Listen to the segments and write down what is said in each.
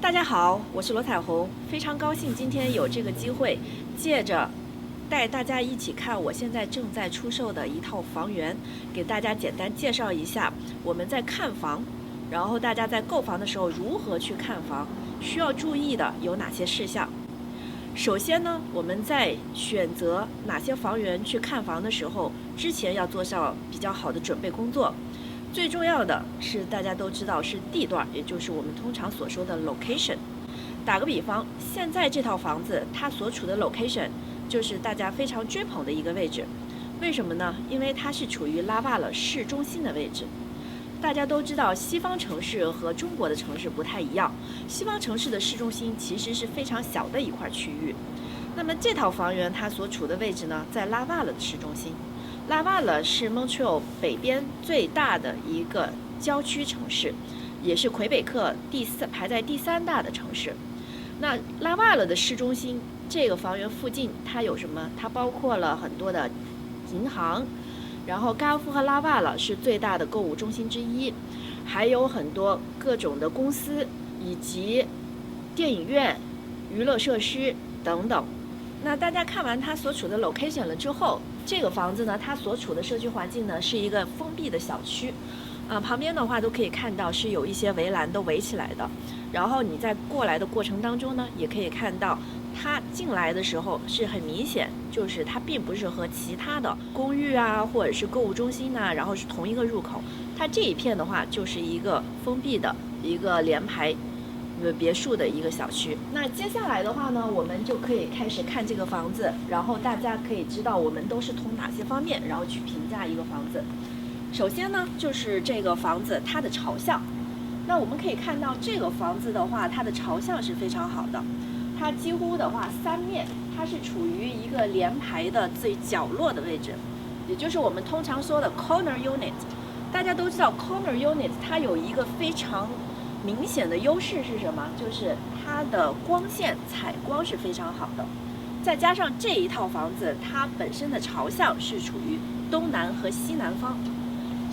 大家好，我是罗彩虹，非常高兴今天有这个机会，借着带大家一起看我现在正在出售的一套房源，给大家简单介绍一下我们在看房，然后大家在购房的时候如何去看房，需要注意的有哪些事项。首先呢，我们在选择哪些房源去看房的时候，之前要做上比较好的准备工作。最重要的是，大家都知道是地段，也就是我们通常所说的 location。打个比方，现在这套房子它所处的 location 就是大家非常追捧的一个位置。为什么呢？因为它是处于拉瓦勒市中心的位置。大家都知道，西方城市和中国的城市不太一样。西方城市的市中心其实是非常小的一块区域。那么这套房源它所处的位置呢，在拉瓦勒的市中心。拉瓦勒是 Montreal 北边最大的一个郊区城市，也是魁北克排在第3大的城市。那拉瓦勒的市中心这个房源附近，它有什么？它包括了很多的银行，然后嘎夫和拉瓦勒是最大的购物中心之一，还有很多各种的公司以及电影院、娱乐设施等等。那大家看完它所处的 location 了之后，这个房子呢，它所处的社区环境呢是一个封闭的小区，旁边的话都可以看到是有一些围栏都围起来的。然后你在过来的过程当中呢，也可以看到它进来的时候是很明显，就是它并不是和其他的公寓啊或者是购物中心啊，然后是同一个入口。它这一片的话就是一个封闭的一个联排别墅的一个小区。那接下来的话呢，我们就可以开始看这个房子，然后大家可以知道我们都是从哪些方面，然后去评价一个房子。首先呢，就是这个房子它的朝向。那我们可以看到这个房子的话，它的朝向是非常好的，它几乎的话3面它是处于一个联排的最角落的位置，也就是我们通常说的 corner unit。大家都知道 corner unit 它有一个非常明显的优势是什么？就是它的光线采光是非常好的，再加上这一套房子它本身的朝向是处于东南和西南方，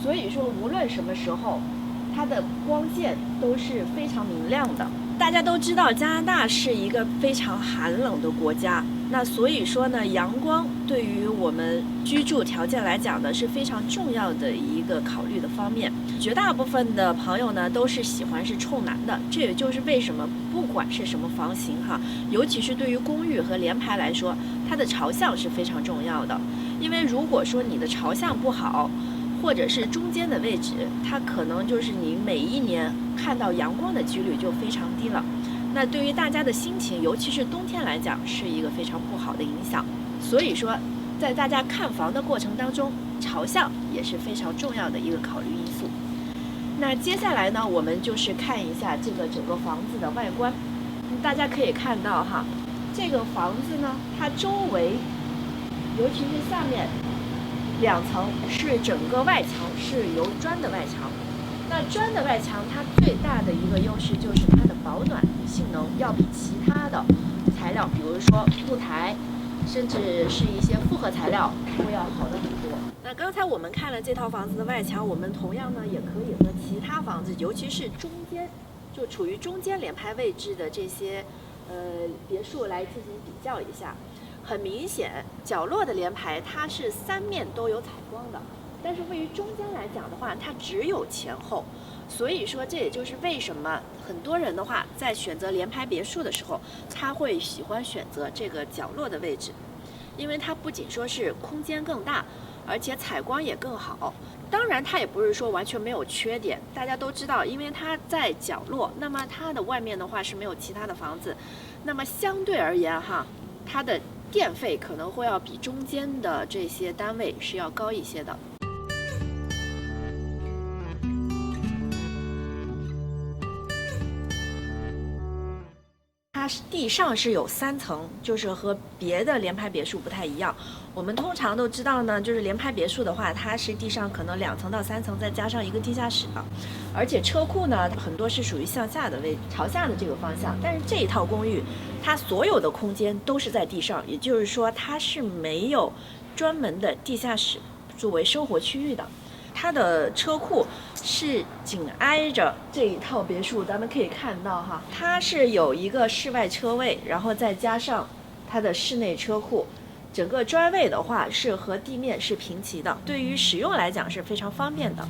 所以说无论什么时候它的光线都是非常明亮的。大家都知道加拿大是一个非常寒冷的国家，那所以说呢，阳光对于我们居住条件来讲呢是非常重要的一个考虑的方面。绝大部分的朋友呢都是喜欢是冲南的，这也就是为什么不管是什么房型哈，尤其是对于公寓和联排来说，它的朝向是非常重要的。因为如果说你的朝向不好，或者是中间的位置，它可能就是你每一年看到阳光的几率就非常低了。那对于大家的心情，尤其是冬天来讲，是一个非常不好的影响。所以说，在大家看房的过程当中，朝向也是非常重要的一个考虑因素。那接下来呢，我们就是看一下这个整个房子的外观。大家可以看到哈，这个房子呢，它周围，尤其是下面2层是整个外墙是由砖的外墙。那砖的外墙它最大的一个优势就是它的保暖性能要比其他的材料，比如说木材，甚至是一些复合材料都要好得很多。那刚才我们看了这套房子的外墙，我们同样呢也可以和其他房子，尤其是中间就处于中间联排位置的这些别墅来进行比较一下。很明显，角落的联排它是3面都有采光的，但是位于中间来讲的话，它只有前后。所以说，这也就是为什么很多人的话在选择联排别墅的时候，他会喜欢选择这个角落的位置，因为它不仅说是空间更大，而且采光也更好。当然，它也不是说完全没有缺点。大家都知道，因为它在角落，那么它的外面的话是没有其他的房子，那么相对而言哈，它的电费可能会要比中间的这些单位是要高一些的。它地上是有3层，就是和别的联排别墅不太一样。我们通常都知道呢，就是联排别墅的话，它是地上可能2层到3层，再加上一个地下室的。而且车库呢，很多是属于向下的朝下的这个方向。但是这一套公寓，它所有的空间都是在地上，也就是说它是没有专门的地下室作为生活区域的。它的车库是紧挨着这一套别墅，咱们可以看到哈，它是有一个室外车位，然后再加上它的室内车库，整个专位的话是和地面是平齐的，对于使用来讲是非常方便的，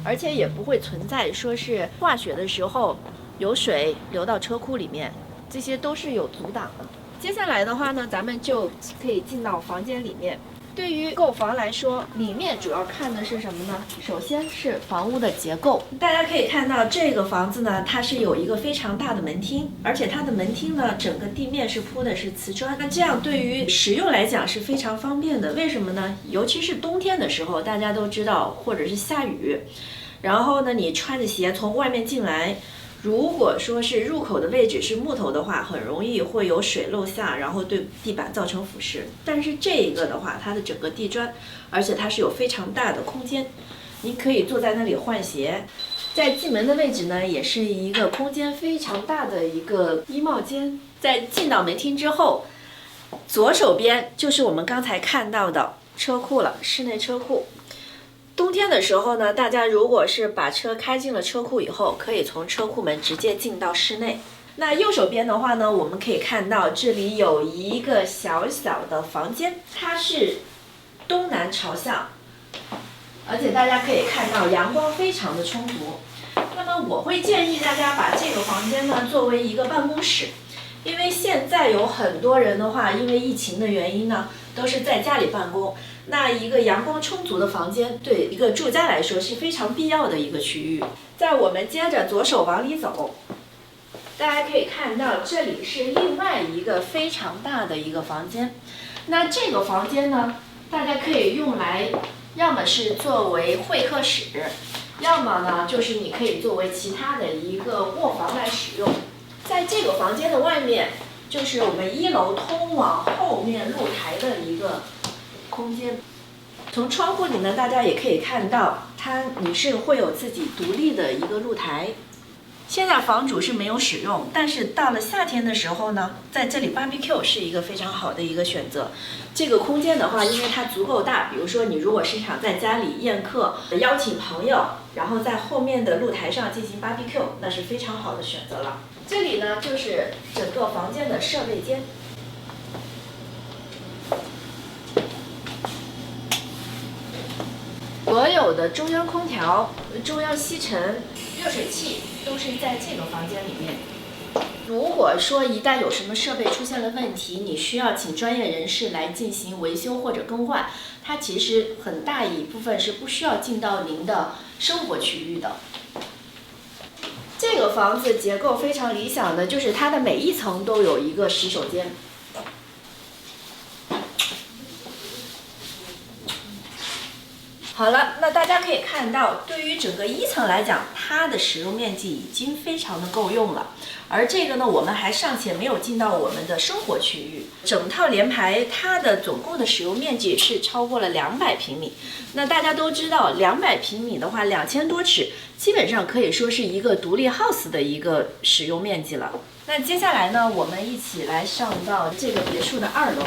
而且也不会存在说是化雪的时候有水流到车库里面，这些都是有阻挡的。接下来的话呢，咱们就可以进到房间里面。对于购房来说，里面主要看的是什么呢？首先是房屋的结构。大家可以看到这个房子呢，它是有一个非常大的门厅，而且它的门厅呢，整个地面是铺的是瓷砖。那这样对于使用来讲是非常方便的。为什么呢？尤其是冬天的时候，大家都知道，或者是下雨，然后呢，你穿着鞋从外面进来。如果说是入口的位置是木头的话，很容易会有水漏下，然后对地板造成腐蚀。但是这一个的话，它的整个地砖，而且它是有非常大的空间，你可以坐在那里换鞋。在进门的位置呢，也是一个空间非常大的一个衣帽间。在进到门厅之后，左手边就是我们刚才看到的车库了，室内车库。冬天的时候呢，大家如果是把车开进了车库以后，可以从车库门直接进到室内。那右手边的话呢，我们可以看到这里有一个小小的房间，它是东南朝向，而且大家可以看到阳光非常的充足。那么我会建议大家把这个房间呢作为一个办公室，因为现在有很多人的话，因为疫情的原因呢，都是在家里办公。那一个阳光充足的房间，对一个住家来说是非常必要的一个区域。在我们接着左手往里走，大家可以看到这里是另外一个非常大的一个房间。那这个房间呢，大家可以用来，要么是作为会客室，要么呢就是你可以作为其他的一个卧房来使用。在这个房间的外面，就是我们1楼通往后面露台的一个空间。从窗户里呢，大家也可以看到，你是会有自己独立的一个露台。现在房主是没有使用，但是到了夏天的时候呢，在这里 barbecue 是一个非常好的一个选择。这个空间的话，因为它足够大，比如说你如果是想在家里宴客、邀请朋友，然后在后面的露台上进行 barbecue， 那是非常好的选择了。这里呢，就是整个房间的设备间。所有的中央空调、中央吸尘、热水器都是在这个房间里面。如果说一旦有什么设备出现了问题，你需要请专业人士来进行维修或者更换，它其实很大一部分是不需要进到您的生活区域的。这个房子结构非常理想的就是它的每一层都有一个洗手间。好了，那大家可以看到，对于整个1层来讲，它的使用面积已经非常的够用了。而这个呢，我们还尚且没有进到我们的生活区域。整套联排它的总共的使用面积是超过了200平米。那大家都知道，200平米的话，2000多尺，基本上可以说是一个独立 house 的一个使用面积了。那接下来呢，我们一起来上到这个别墅的2楼。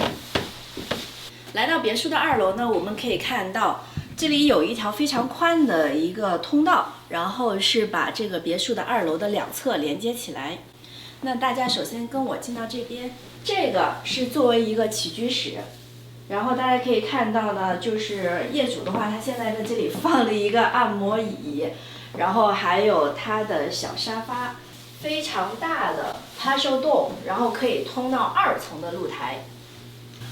来到别墅的2楼呢，我们可以看到，这里有一条非常宽的一个通道，然后是把这个别墅的2楼的2侧连接起来。那大家首先跟我进到这边，这个是作为一个起居室，然后大家可以看到呢，就是业主的话，他现在在这里放了一个按摩椅，然后还有他的小沙发，非常大的趴手洞，然后可以通到2层的露台。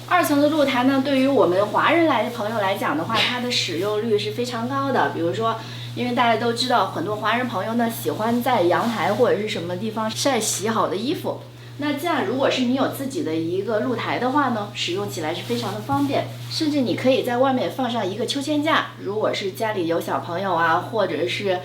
2层的露台呢，对于我们华人朋友来讲的话，它的使用率是非常高的。比如说，因为大家都知道，很多华人朋友呢喜欢在阳台或者是什么地方晒洗好的衣服。那这样，如果是你有自己的一个露台的话呢，使用起来是非常的方便。甚至你可以在外面放上一个秋千架，如果是家里有小朋友啊，或者是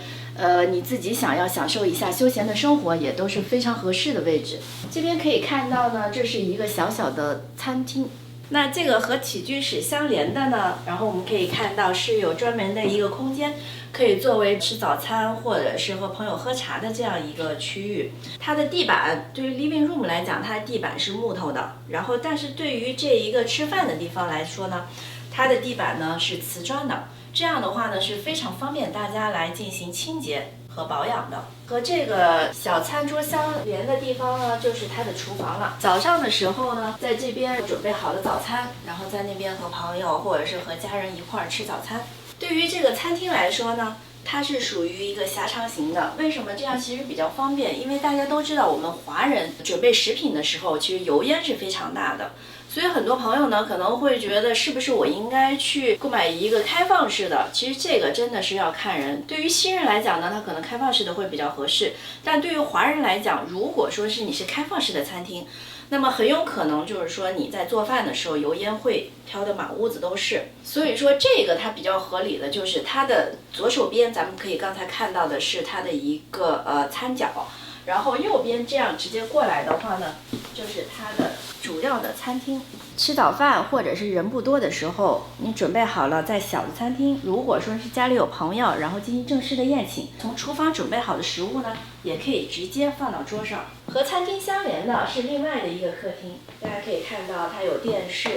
你自己想要享受一下休闲的生活，也都是非常合适的位置。这边可以看到呢，这是一个小小的餐厅。那这个和起居室相连的呢，然后我们可以看到是有专门的一个空间，可以作为吃早餐或者是和朋友喝茶的这样一个区域。它的地板对于 living room 来讲，它的地板是木头的，然后但是对于这一个吃饭的地方来说呢，它的地板呢是瓷砖的，这样的话呢是非常方便大家来进行清洁和保养的。和这个小餐桌相连的地方呢，就是它的厨房了。早上的时候呢，在这边准备好了早餐，然后在那边和朋友或者是和家人一块儿吃早餐。对于这个餐厅来说呢，它是属于一个狭长型的。为什么这样？其实比较方便，因为大家都知道，我们华人准备食品的时候，其实油烟是非常大的。所以很多朋友呢可能会觉得，是不是我应该去购买一个开放式的？其实这个真的是要看人。对于新人来讲呢，他可能开放式的会比较合适，但对于华人来讲，如果说是你是开放式的餐厅，那么很有可能就是说你在做饭的时候油烟会飘得满屋子都是。所以说这个它比较合理的就是它的左手边，咱们可以刚才看到的是它的一个餐角，然后右边这样直接过来的话呢，就是它的主要的餐厅。吃早饭或者是人不多的时候，你准备好了在小的餐厅，如果说是家里有朋友，然后进行正式的宴请，从厨房准备好的食物呢，也可以直接放到桌上。和餐厅相连的是另外的一个客厅，大家可以看到它有电视，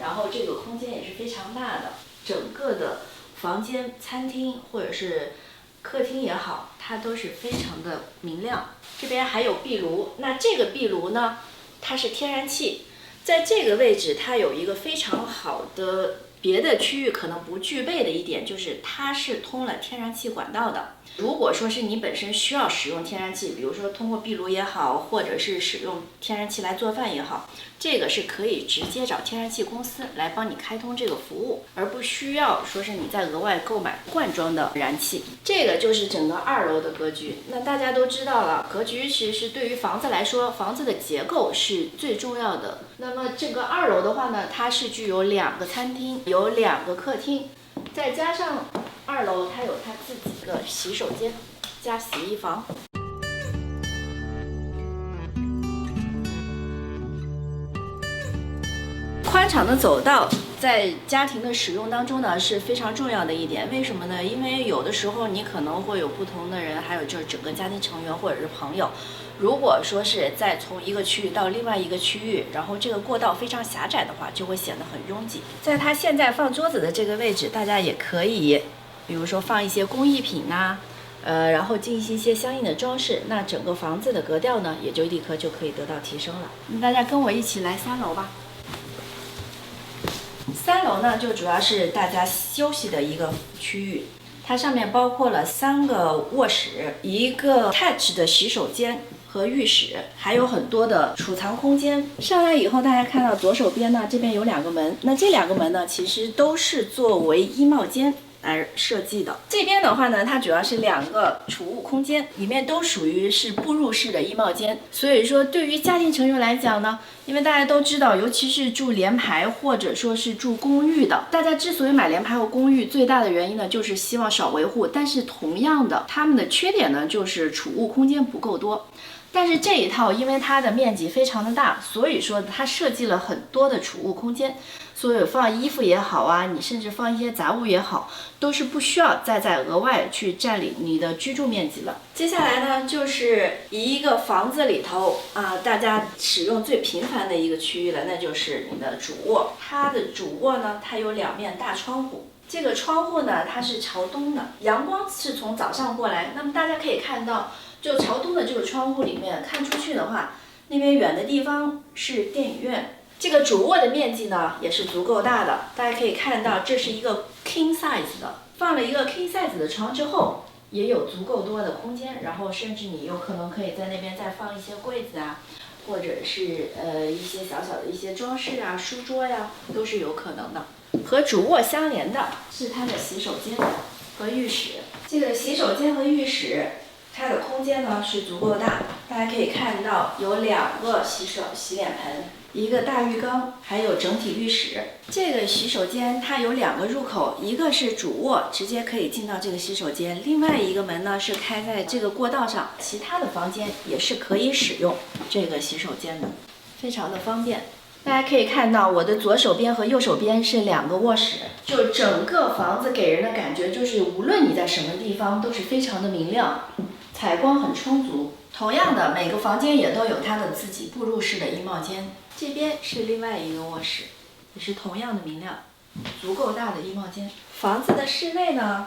然后这个空间也是非常大的。整个的房间、餐厅或者是客厅也好，它都是非常的明亮。这边还有壁炉，那这个壁炉呢，它是天然气。在这个位置，它有一个非常好的别的区域可能不具备的一点，就是它是通了天然气管道的。如果说是你本身需要使用天然气，比如说通过壁炉也好，或者是使用天然气来做饭也好，这个是可以直接找天然气公司来帮你开通这个服务，而不需要说是你再额外购买罐装的燃气。这个就是整个2楼的格局。那大家都知道了，格局其实对于房子来说，房子的结构是最重要的。那么这个2楼的话呢，它是具有2个餐厅，有2个客厅，再加上2楼它有它自己的洗手间加洗衣房。宽敞的走道在家庭的使用当中呢是非常重要的一点。为什么呢？因为有的时候你可能会有不同的人，还有就是整个家庭成员或者是朋友，如果说是再从一个区域到另外一个区域，然后这个过道非常狭窄的话，就会显得很拥挤。在它现在放桌子的这个位置，大家也可以比如说放一些工艺品呐，然后进行一些相应的装饰，那整个房子的格调呢也就立刻就可以得到提升了。大家跟我一起来3楼吧。3楼呢，就主要是大家休息的一个区域，它上面包括了3个卧室、一个 attach 的洗手间和浴室，还有很多的储藏空间。上来以后，大家看到左手边呢，这边有2个门，那这2个门呢，其实都是作为衣帽间来设计的。这边的话呢，它主要是2个储物空间，里面都属于是步入式的衣帽间。所以说，对于家庭成员来讲呢，因为大家都知道，尤其是住联排或者说是住公寓的，大家之所以买联排或公寓，最大的原因呢，就是希望少维护。但是同样的，他们的缺点呢，就是储物空间不够多。但是这一套因为它的面积非常的大，所以说它设计了很多的储物空间，所以放衣服也好啊，你甚至放一些杂物也好，都是不需要再额外去占领你的居住面积了。接下来呢，就是一个房子里头大家使用最频繁的一个区域了，那就是你的主卧。它的主卧呢，它有2面大窗户。这个窗户呢，它是朝东的，阳光是从早上过来。那么大家可以看到，就朝东的这个窗户里面看出去的话，那边远的地方是电影院。这个主卧的面积呢也是足够大的，大家可以看到这是一个 king size 的，放了一个 king size 的床之后，也有足够多的空间，然后甚至你有可能可以在那边再放一些柜子啊，或者是一些小小的一些装饰啊、书桌呀，都是有可能的。和主卧相连的是它的洗手间和浴室。这个洗手间和浴室，它的空间呢是足够大，大家可以看到有2个洗脸盆，一个大浴缸，还有整体浴室。这个洗手间它有2个入口，一个是主卧，直接可以进到这个洗手间；另外一个门呢是开在这个过道上，其他的房间也是可以使用这个洗手间的，非常的方便。大家可以看到，我的左手边和右手边是2个卧室，就整个房子给人的感觉就是，无论你在什么地方都是非常的明亮，采光很充足。同样的，每个房间也都有它的自己步入式的衣帽间。这边是另外一个卧室，也是同样的明亮。足够大的衣帽间。房子的室内呢，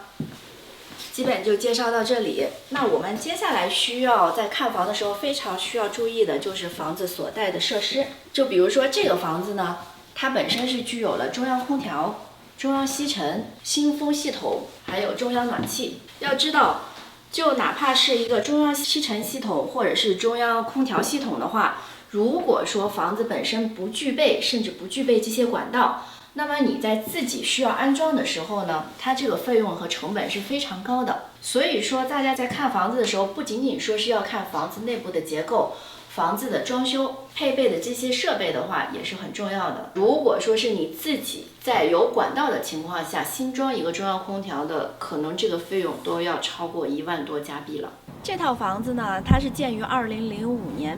基本就介绍到这里。那我们接下来需要在看房的时候非常需要注意的就是房子所带的设施。就比如说这个房子呢，它本身是具有了中央空调、中央吸尘、新风系统，还有中央暖气。要知道，就哪怕是一个中央吸尘系统或者是中央空调系统的话，如果说房子本身不具备，甚至不具备这些管道，那么你在自己需要安装的时候呢，它这个费用和成本是非常高的。所以说，大家在看房子的时候，不仅仅说是要看房子内部的结构、房子的装修配备的这些设备的话，也是很重要的。如果说是你自己在有管道的情况下新装一个中央空调的，可能这个费用都要超过1万多加币了。这套房子呢，它是建于2005年，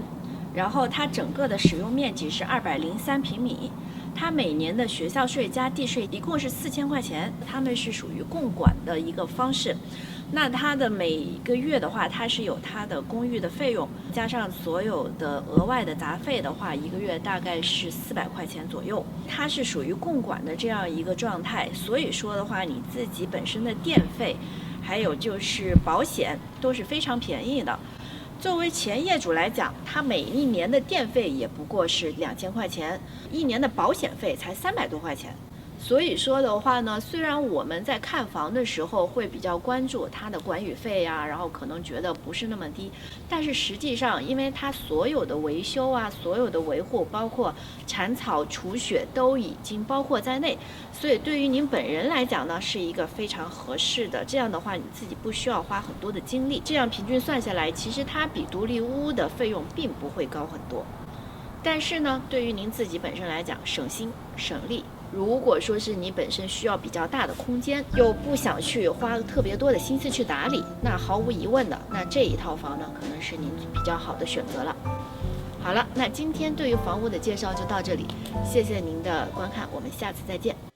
然后它整个的使用面积是203平米。它每年的学校税加地税一共是4000块钱，他们是属于共管的一个方式。那它的每个月的话，它是有它的公寓的费用，加上所有的额外的杂费的话，一个月大概是400块钱左右。它是属于共管的这样一个状态，所以说的话，你自己本身的电费，还有就是保险都是非常便宜的。作为前业主来讲，他每一年的电费也不过是2000块钱，一年的保险费才300多块钱。所以说的话呢，虽然我们在看房的时候会比较关注它的管理费呀，然后可能觉得不是那么低，但是实际上，因为它所有的维修啊、所有的维护，包括铲草、除雪都已经包括在内，所以对于您本人来讲呢，是一个非常合适的。这样的话，你自己不需要花很多的精力，这样平均算下来，其实它比独立屋的费用并不会高很多。但是呢，对于您自己本身来讲，省心省力。如果说是你本身需要比较大的空间，又不想去花特别多的心思去打理，那毫无疑问的，那这一套房呢，可能是您比较好的选择了。好了，那今天对于房屋的介绍就到这里，谢谢您的观看，我们下次再见。